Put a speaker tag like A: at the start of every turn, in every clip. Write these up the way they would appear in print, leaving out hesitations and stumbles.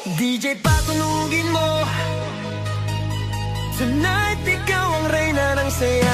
A: DJ patunugin mo. Tonight, ikaw ang reyna ng sayaw.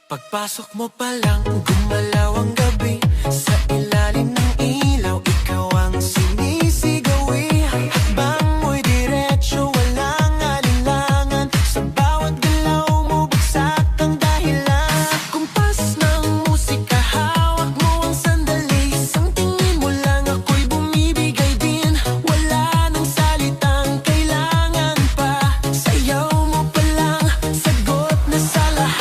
A: Pagpasok mo pa lang, gumalaw ang gabi. Sa ilalim ng ilaw, ikaw ang sinisigawi. Hakbang mo'y diretso, walang alinlangan. Sa bawat galaw mo, bagsak ang dahilan. Kumpas ng musika, hawak mo ang sandali. Isang tingin mo lang, ako'y bumibigay din. Wala nang salitang kailangan pa. Sayaw mo pa lang, sagot na sa lahat.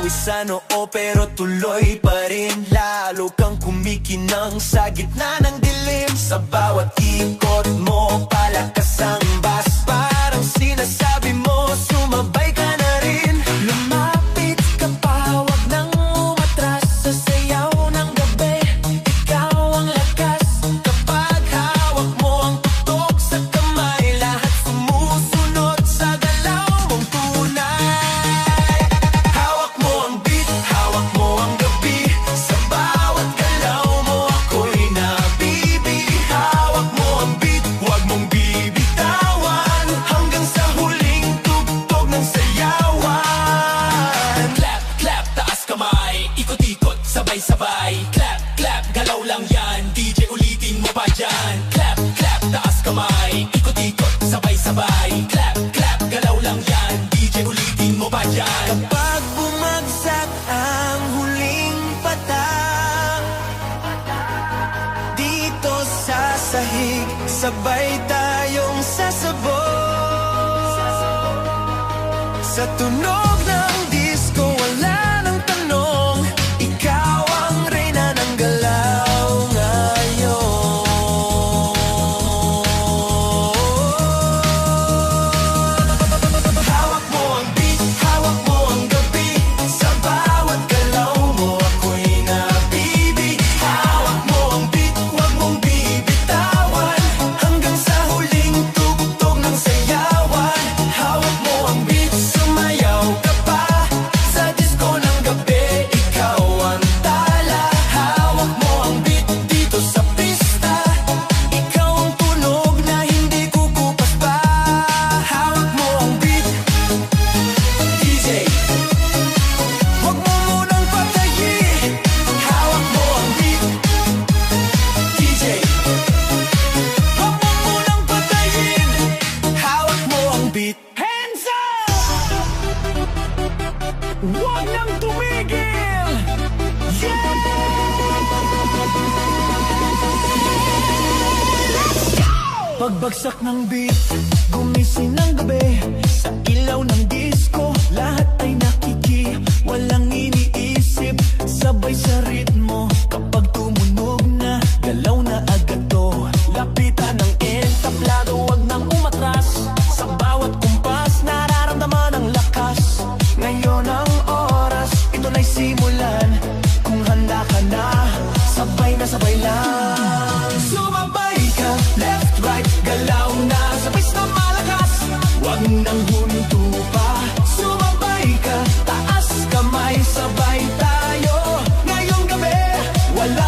A: Sa noo pero tuloy pa rin. Lalo kang kumikinang sa gitna ng dilim. Sa bawat ikot mo, palakas ang bass. Parang sinasabi mo, sumabay ka na rin. Lumapit ka pa, wag nang umatras. Sa sayaw ng gabi, ikaw ang lakas. Kapag hawak mo ang tutok sa kamay, lahat sumusunod sa galaw mong tunay. Sabay, clap, clap, galaw lang yan. DJ ulitin mo pa dyan. Clap, clap, taas kamay. Ikot-ikot, sabay-sabay. Clap, clap, galaw lang yan. DJ ulitin mo pa dyan. Kapag bumagsak ang huling patak, dito sa sahig, sabay tayong sasabog. Sa tunog ng disco, wala nang tanong. Ikaw ang reyna ng galaw ngayon. Hawak mo ang beat, hawak mo ang gabi. Sa bawat galaw mo, ako'y nabibi. Hawak mo ang beat, huwag mong bibitawan. Hanggang sa huling tugtog ng sayawan. Hawak mo ang beat, sumayaw ka pa. Sa disco ng gabi, ikaw ang tala. Hawak mo ang beat dito sa pista. Ikaw ang tunog na hindi kukupas pa. Hawak mo ang beat, DJ. Huwag mo munang patayin. Hawak mo ang beat, DJ. Huwag mo munang patayin. Hawak mo ang beat. Hands up! Huwag nang tumigil! Yeah! Pagbagsak ng beat, gumising ng gabi. Sa ilaw ng disco, lahat ay nakiki. Walang iniisip, sabay sa ritmo. Kapag tumunog na, galaw na agad to. Lapitan ng entablado, wag nang umatras. Sa bawat kumpas, nararamdaman ang lakas. Ngayon ang oras, ito na'y simulan. Kung handa ka na, sabay na sabay lang. Sumabay ka, left, right, galaw na. Sabay na malakas, wag nang huminto pa. Sumabay ka, taas kamay, sabay tayo. Ngayong gabi, wala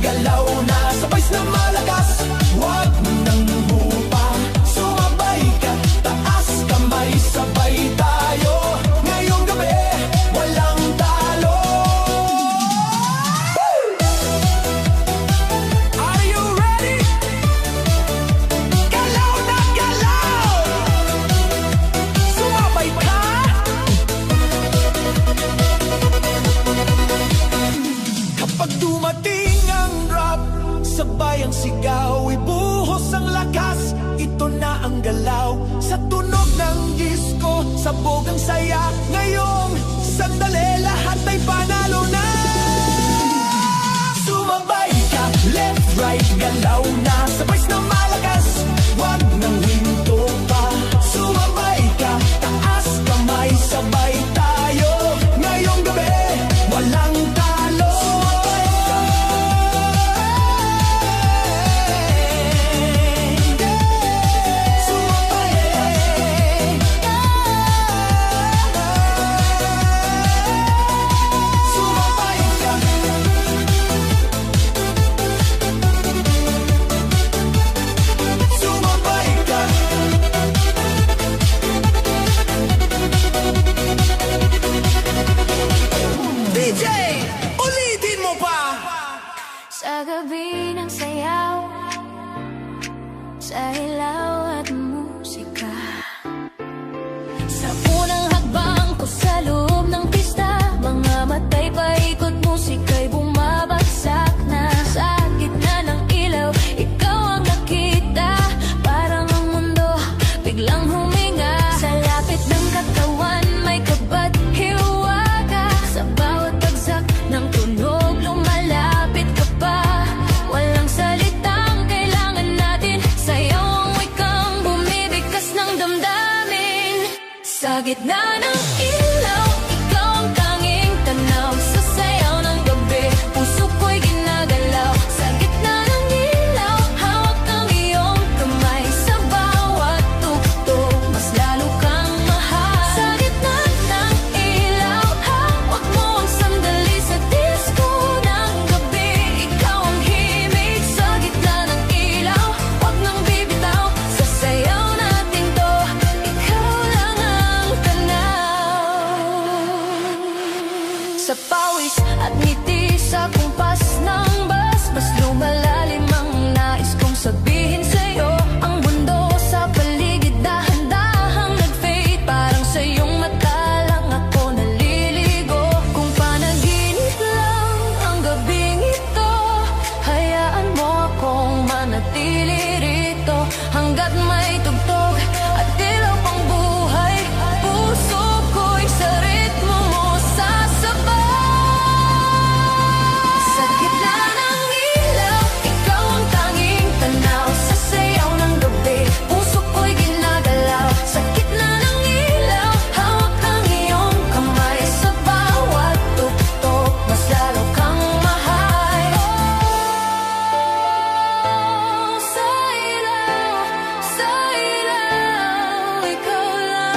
A: galaw na sabay na malakas. Huwag nang hupa, sumabay ka, taas kamay, sabay tayo. Ngayong gabi, walang talo. Are you ready? Galaw na galaw, sumabay ka. Kapag dumating ang rap, sabay ang sigaw, ibuhos ang lakas. Ito na ang galaw, sa tunog ng disco, sabog ang saya. Ngayong sandali, lahat ay panalo na. Sumabay ka, left, right, galaw na sabay na malakas. Huwag nang hinto pa, sumabay ka, taas kamay, sabay tayo. Ngayong gabi, walang talo. Sumabay ka, sumabay ka. DJ, ulitin mo pa.
B: Sa gabi ng sayaw, sa ilaw at musika, sa unang hakbang ko sa loob ng pista, mga matay paikot, musika'y bumabagsak na. Sa gitna ng ilaw, ikaw ang nakita, parang ang mundo biglang huminga. Sa lapit ng katawan, may kabat hiwaga, sa bawat bagsak ng tunog, lumalapit ka pa. Walang salitang kailangan natin, sayaw ang wikang bumibigkas ng damdamin. Sa gitna ng ilaw, ikaw ang tanging tanaw, sa sayaw ng gabi, puso ko'y ginagalaw. Sa gitna ng ilaw, hawak ang iyong kamay, sa bawat tugtog, mas lalo kang mahal. Sa gitna ng ilaw, hawak mo ang sandali, sa disco ng gabi, ikaw ang himig. Sa gitna ng ilaw, huwag nang bibitaw, sa sayaw natin to, ikaw lang ang tanaw. Sa pawis at ngiti, sa kumpas ng bus, mas lumalalim ang nais kong sabihin sa'yo. Ang mundo sa paligid dahan-dahang nag-fade, parang sa iyong mata lang ako naliligo. Kung panaginip lang ang gabing ito, hayaan mo akong manatili rito hanggat may tugtog at ilaw pang buhay. Puso ko'y sa ritmo mo sasabay. Sa gitna ng ilaw, ikaw ang tanging tanaw, sa sayaw ng gabi, puso ko'y ginagalaw. Sa gitna ng ilaw, hawak ang iyong kamay, sa bawat tugtog, mas lalo kang mahal. Sa ilaw, ikaw lang.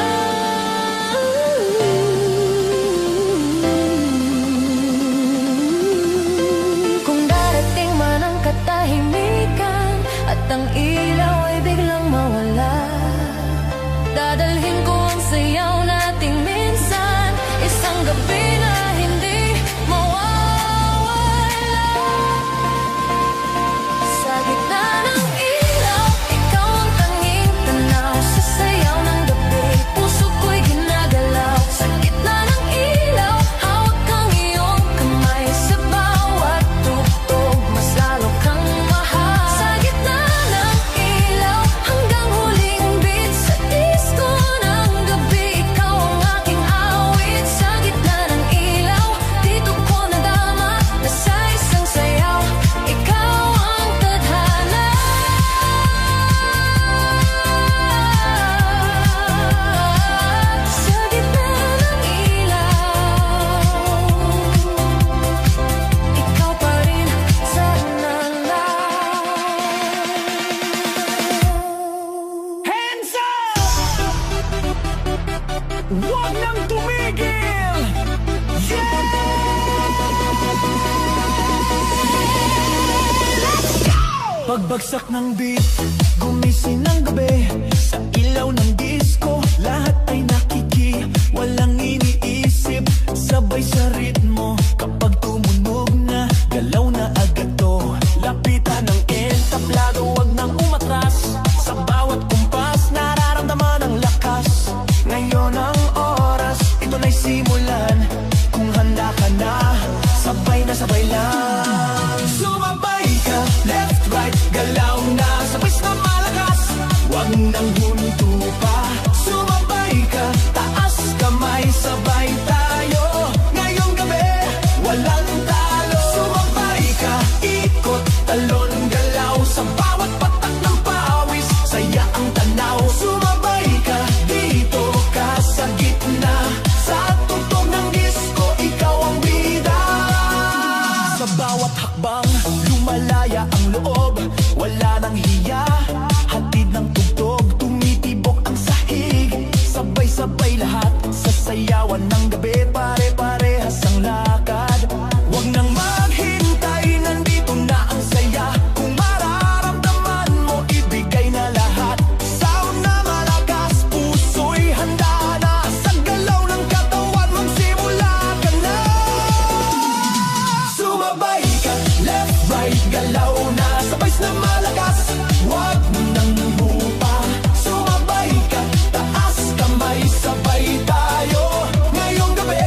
B: Kung darating man ang katahimikan at ang ilaw ay biglang mawala, dadalhin ko ang sayaw nating minsan, isang gabi na hindi mawawala. Sa gitna ng ilaw, ikaw ang tanging tanaw, sa sayaw ng gabi, puso ko'y ginagalaw. Sa gitna ng ilaw, hawak ang iyong kamay, sa bawat tugtog, mas lalo kang mahal. Sa gitna ng ilaw, hanggang
A: Pagbagsak ng beat, gumising ng gabi. Sa ilaw ng disco, lahat ay nakiki. Walang iniisip, sabay sa ritmo. Kapag tumunog na, galaw na agad to. Lapitan ng entablado, wag nang umatras. Sa bawat kumpas, nararamdaman ang lakas. Ngayon ang oras, ito na'y simulan. Kung handa ka na, sabay na sabay lang. Sumabay ka, left, right, galaw na. Sabay na malakas, wag nang huminto pa. Sumabay ka, taas kamay, sabay tayo. Ngayong gabi, walang talo. Sumabay ka, ikot, talon, galaw. Sa bawat patak ng pawis, saya ang tanaw. Sumabay ka, dito ka sa gitna. Sa tugtog ng disco, ikaw ang bida. Sa bawat hakbang, lumalaya ang loob. Wala nang hiya, hatid ng tugtog. Tumitibok ang sahig, sabay-sabay lahat. Sa sayawan ng gabi, pare-parehas ang lakad. Huwag nang maghintay, nandito na ang saya. Kung mararamdaman mo, ibigay na lahat. Sound na malakas, puso'y handa na. Sa galaw ng katawan mong simula ka na. Sumabay ka, left, right, galaw na. Sabay na malakas, wag nang bupa. Sumabay ka, taas kamay, sabay tayo. Ngayong gabi,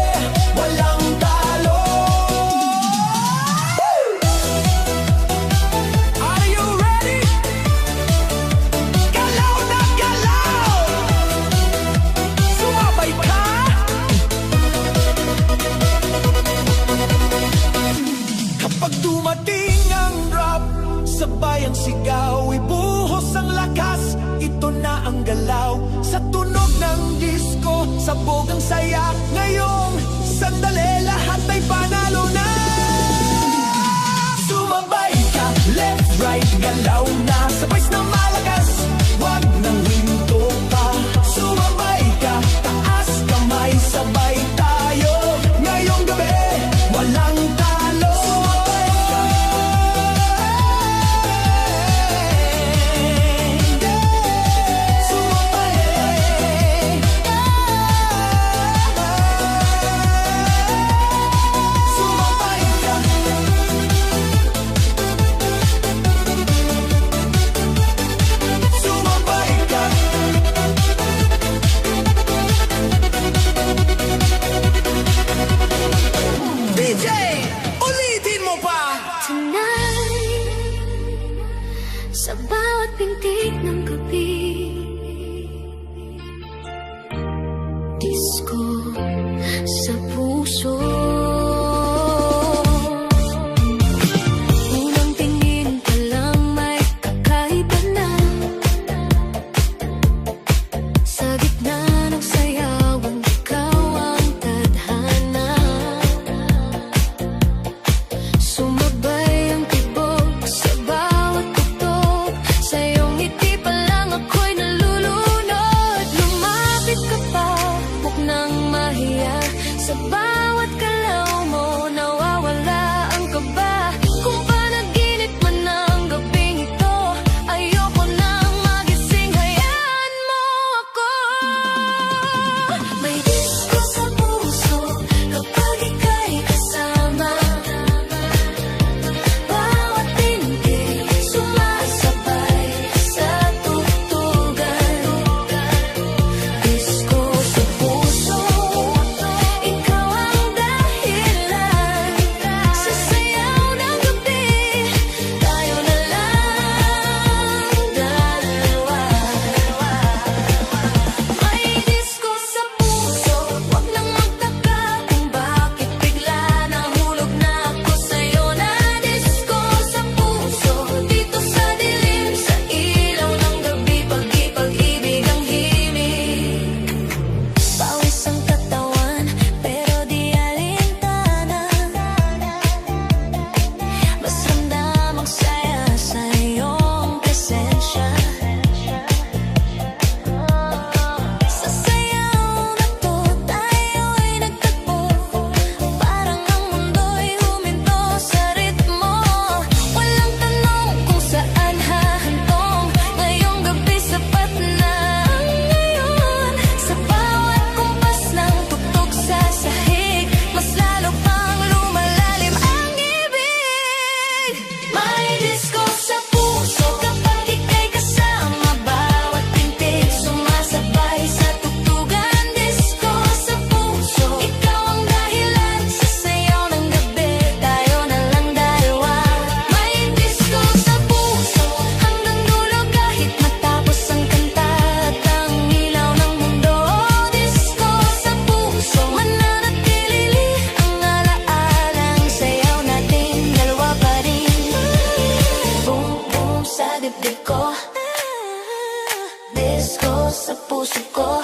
A: walang talo. Are you ready? Galaw na galaw! Sumabay ka! Kapag dumating ang drop, sabay ang sigaw, ibuhos ang lakas. Ito na ang galaw, sa tunog ng disco, sabog ang saya. Ngayong sandali, lahat ay panalo na. Sumabay ka, left, right, galaw na. Sabay na malakas, wag nang hinto pa. Sumabay ka, taas kamay, sabay tayo. Ngayong gabi, walang talo. Sumabay ka. Sumabay ka. Sumabay ka. DJ, ulitin mo pa.
B: Tonight, sa bawat pintig ng gabi, disco sa puso. Unang tingin pa lang may kakaiba na. Sa gitna ng sayawan, ikaw ang tadhana. Sumabay ang tibok sa bawat tugtog. Sa iyong ngiti pa dibdib ko, disco sa puso ko,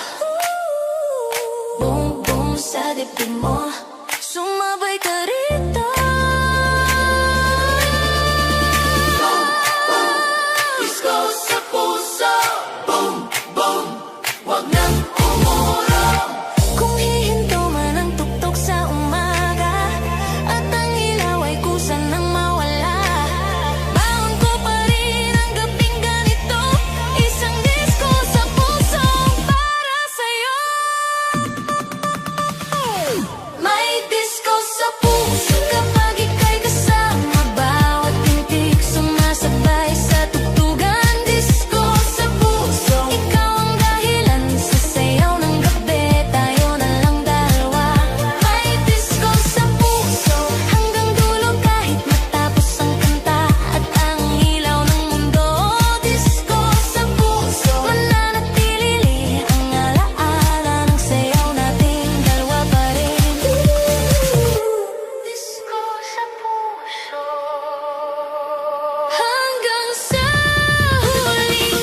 B: boom boom sa dibdib mo, sumabay ka rito.
A: Disco sa puso, boom, boom, wag nang umurong.
B: Kung hihinto man ang tuktok sa umaga, at ang ilaw ay kusa nang mawala, baon ko pa rin ang gabing ganito, isang disco sa puso para sa'yo. May disco sa puso kapag ika'y kasama, bawat tintig sumasabay sa tugtugan. Disco sa puso, ikaw ang dahilan sa sayaw ng gabi, tayo na lang dalawa. May disco sa puso, hanggang dulo kahit matapos ang kanta at ang ilaw ng mundo. Disco sa puso, mananatili ang alaala ng sayaw nating dalawa pa rin. Disco sa puso, hanggang sa huling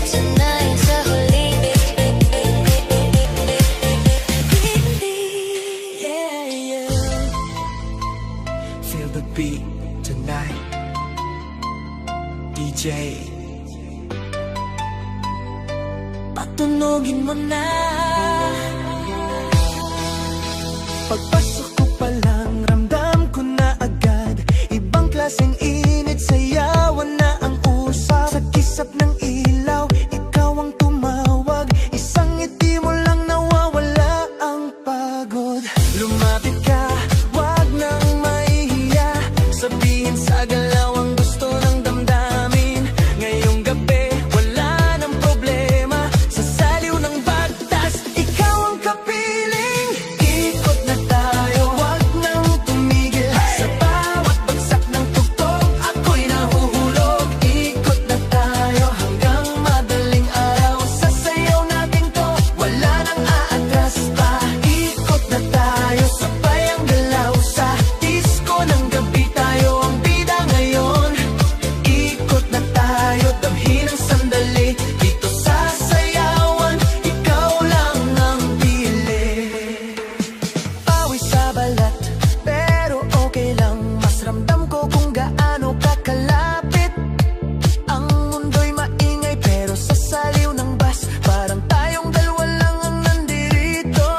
B: tonight, sa huling
A: Yeah, yeah. Feel the beat tonight. DJ, patunogin mo na. Pagpasok ko pa lang, ramdam ko na agad, ibang klaseng init, sayawan na ang usap. Sa kisap ng ilaw, ikaw ang tumawag, isang ngiti mo lang nawawala ang pagod. Lumapit ka, wag nang mahihiya, sabihin sa galaw ang gusto ng damdamin. Ngayong gabi, wala nang problema, sa saliw ng bagtas, ikaw ang kapiling. Ikot na tayo, wag nang tumigil, sa bawat bagsak ng tugtog, ako'y nahuhulog. Ikot na tayo hanggang madaling araw, sa sayaw natin to, wala nang aatras pa. Ikot na tayo, sabay ang galaw sa disco ng gabi, tayo ang bida ngayon. Ikot na tayo, damhin ang sandali, dito sa sayawan, ikaw lang ang pili. Pawis sa balat, pero okay lang, mas ramdam ko kung gaano kakalapit. Ang mundo'y maingay, pero sa saliw ng bus, parang tayong dalawa lang ang nandirito.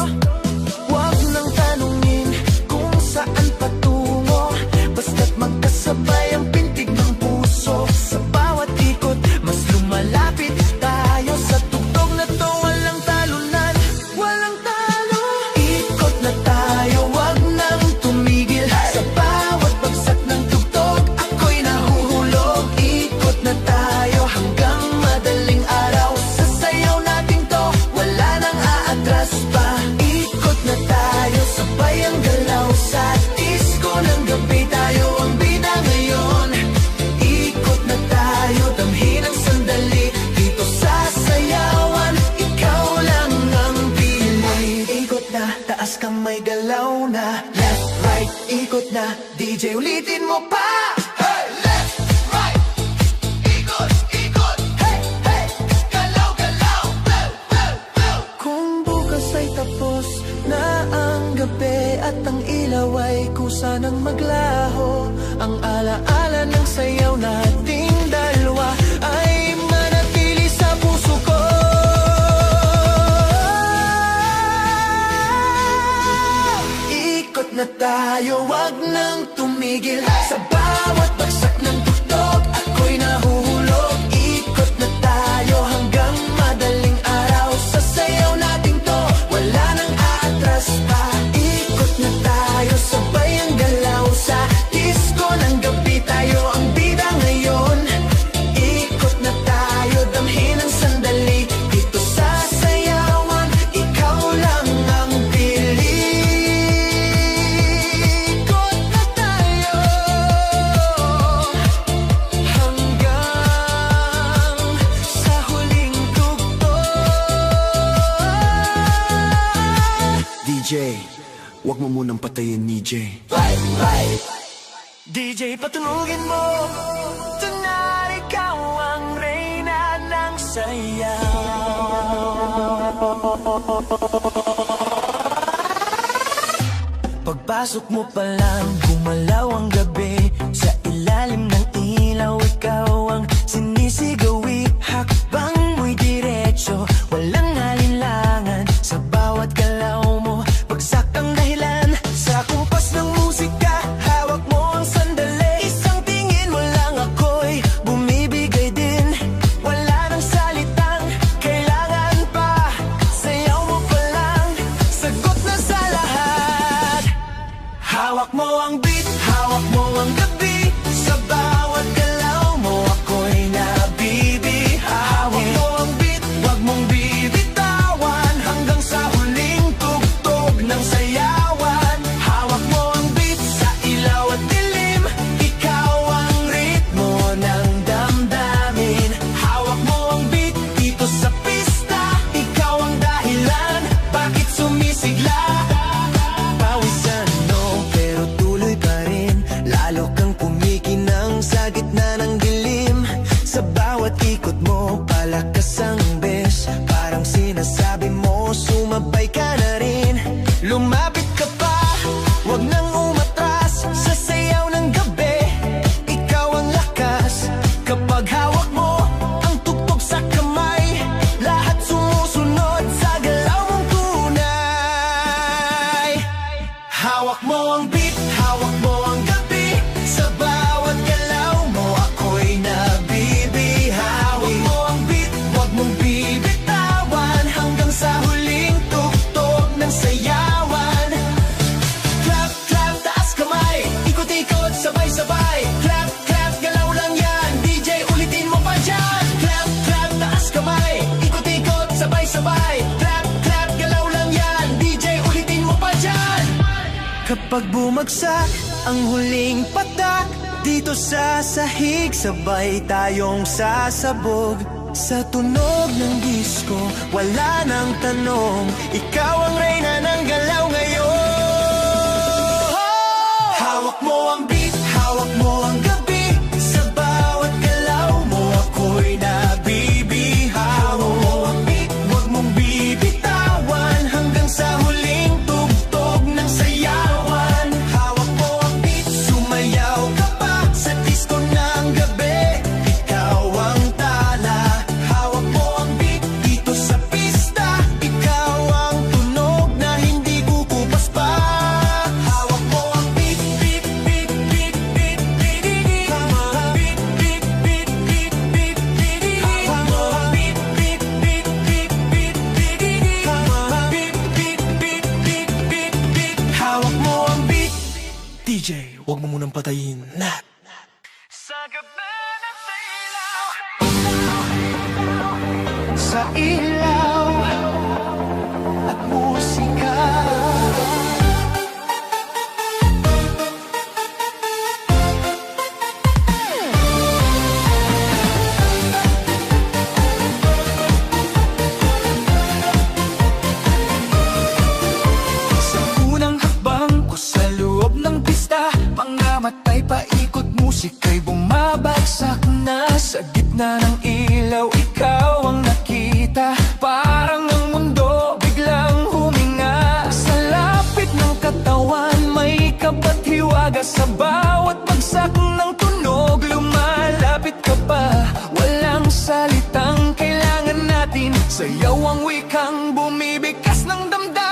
A: Huwag nang tanungin kung saan patungo, basta't magkasabay ang pintig ng puso. Sa bawat ikot, mas lumalapit tayo, sa tugtog na to, walang talunan, walang talo. Ikot na tayo, wag nang tumigil, sa bawat bagsak ng tugtog, ako'y nahuhulog. Ikot na tayo hanggang madaling araw, sa sayaw natin to, wala nang aatras pa. Ikot na tayo, sabay ang galaw sa disco ng gabi, tayo ang bida ngayon. Ikot na tayo, damhin ang sandali, dito sa sayawan, ikaw lang ang pili. Ikot na, taas kamay, galaw na, left, right, ikot na, DJ ulitin mo pa. Hey, left, right, ikot, ikot, hey, hey, galaw, galaw, blow, blow, blow. Kung bukas ay tapos na ang gabi at ang ilaw ay kusa ng maglaho, ang alaala ng sayaw nating dalawa ay manatili sa puso ko. Ikot na tayo, wag nang tumigil, sa bawat bagsak ng tugtog, ako'y nahuhulog. Ikot na tayo hanggang madaling araw, sa sayaw natin to, wala nang aatras pa. Ikot na tayo, sabay ang galaw sa disco ng gabi, tayo ang bida ngayon. Ikot na tayo, damhin ang sandali, dito sa sayawan, ikaw lang ang pili. Ikot na tayo, DJ, wag mo munang patayin, DJ. DJ, patunugin mo. Tonight, ikaw ang reyna ng sayaw. Pagpasok mo pa lang, gumalaw ang gabi. Sa ilalim ng ilaw, ikaw ang sinisigawi. Hakbang mo'y diretso, walang alinlangan. Sa bawat galaw mo, bagsak ang dahilan. Sa kumpas ng musika, hawak mo ang sandali. Isang tingin mo lang ako'y bumibigay din. Wala nang salitang kailangan pa. Sayaw mo pa lang, sagot na sa lahat. Hawak mo ang beat, hawak mo ang gabi. Sa bawat galaw mo, ako'y nabibi. Hawak mo ang beat, wag mong bibitawan. Hanggang sa huling tugtog ng sayawan. Hawak mo ang beat, sa ilaw at dilim. Ikaw ang ritmo ng damdamin. Hawak mo ang beat, dito sa pista. Ikaw ang dahilan, bakit sumisigla? Pawisan no, pero tuloy pa rin. Lalo kang kumikinang sa gitna ng dilim. Sa bawat ikot mo, palakas ang bes. Parang sinasabi mo, sumabay ka na rin. Lumapit ka pa, wag nang umatras. Sa sayaw ng gabi, ikaw ang lakas. Kapag hawak mo ang tugtog sa kamay, lahat sumusunod sa galaw mong tunay. Hawak mo ang beat, hawak mo ang gabi. Sa bawat galaw mo, ako'y nabibi. Hawak mo ang beat, wag mong bibitawan. Hanggang sa huling tugtog ng sayawan. Clap, clap, taas kamay. Ikot-ikot, sabay-sabay. Clap, clap, galaw lang yan. DJ, ulitin mo pa dyan. Clap, clap, taas kamay. Ikot-ikot, sabay-sabay. Clap, clap, galaw lang yan. DJ, ulitin mo pa dyan. Kapag bumagsak ang huling patak, dito sa sahig, sabay tayong sasabog. Sa tunog ng disko, wala nang tanong. Ikaw ang reyna ng galaw ngayon. Hawak mo ang beat, hawak mo ang gabi. Sa bawat galaw mo, ako'y nabibi. Hawak mo ang beat, wag mong bibitawan. Hanggang sa huling tugtog ng sayawan. Hawak mo ang beat, sumayaw ka pa. Sa disco ng gabi, ikaw ang tala. Hawak mo ang beat, dito sa pista. Ikaw ang tunog na hindi kukupas pa. Hawak mo ang beat, beat, beat, beat, beat, beat, beat. Beat, beat, beat, beat, beat, beat. Hawak mo ang beat, beat, beat, beat, beat, beat, beat. Beat, beat, beat, beat, beat, beat. Hawak mo ang beat. DJ, wag mo munang patayin. Sa gabi ng ilaw, sa ilaw at musika. Sa unang hakbang ko sa loob ng pista, mga matay paikot, musika'y bumabagsak na. Sa gitna ng ilaw, ikaw ang nakita. Parang ang mundo biglang huminga. Sa lapit ng katawan, may kapat-hiwaga. Sa bawat bagsak ng tunog, lumalapit ka pa. Walang salitang kailangan natin. Sayaw ang wikang bumibigkas ng damdamin.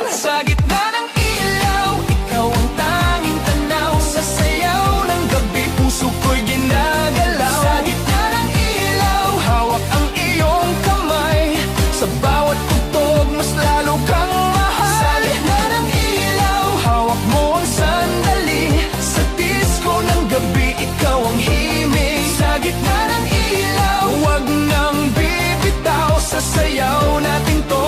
A: Sa gitna ng ilaw, ikaw ang tanging tanaw. Sa sayaw ng gabi, puso ko'y ginagalaw. Sa gitna ng ilaw, hawak ang iyong kamay. Sa bawat tugtog, mas lalo kang mahal. Sa gitna ng ilaw, hawak mo ang sandali. Sa disco ng gabi, ikaw ang himig. Sa gitna ng ilaw, wag nang bibitaw. Sa sayaw natin to,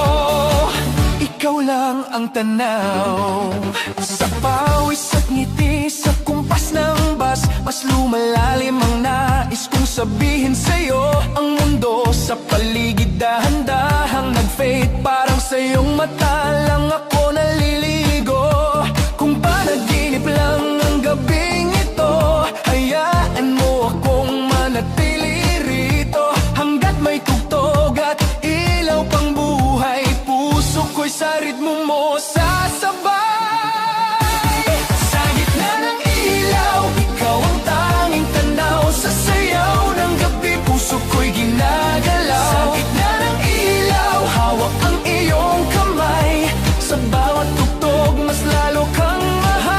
A: ikaw lang ang tanaw. Sa pawis at ngiti, sa kumpas ng bas, mas lumalalim ang nais kong sabihin sa'yo. Ang mundo sa paligid dahan-dahang nag-fade, parang sa'yong mata lang ako naliligo. Kung panaginip lang ang gabing ito, hayaan mo akong manatili rito. Hanggat may tugtog at ilaw pang buhay, puso ko'y sa ritmo mo sasabay. Sa gitna ng ilaw, ikaw ang tanging tanaw. Sa sayaw ng gabi, puso ko'y ginagalaw. Sa gitna ng ilaw, hawak ang iyong kamay. Sa bawat tugtog, mas lalo kang mahal.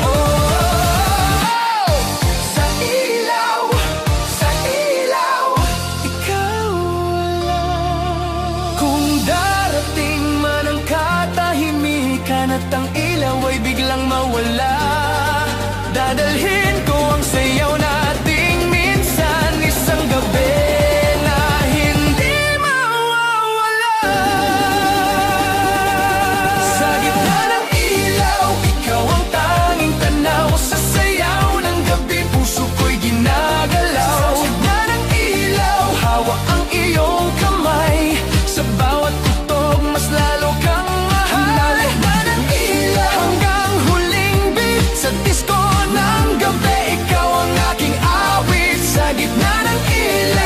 A: Oh, sa ilaw, ikaw lang. Kung darating man ang katahimikan at ang ilaw ay biglang mawala, dadalhin ko ang sayaw nating minsan. Isang gabi na hindi mawawala. Sa gitna ng ilaw, ikaw ang tanging tanaw. Sa sayaw ng gabi, puso ko'y ginagalaw. Sa gitna ng ilaw, hawak ang iyong kamay. Sa bawat tugtog, mas lalo kang mahal. Sa gitna ng ilaw, hanggang huling beat sa disco ng gabi, ikaw ang aking awit. Sa gitna ng ilaw,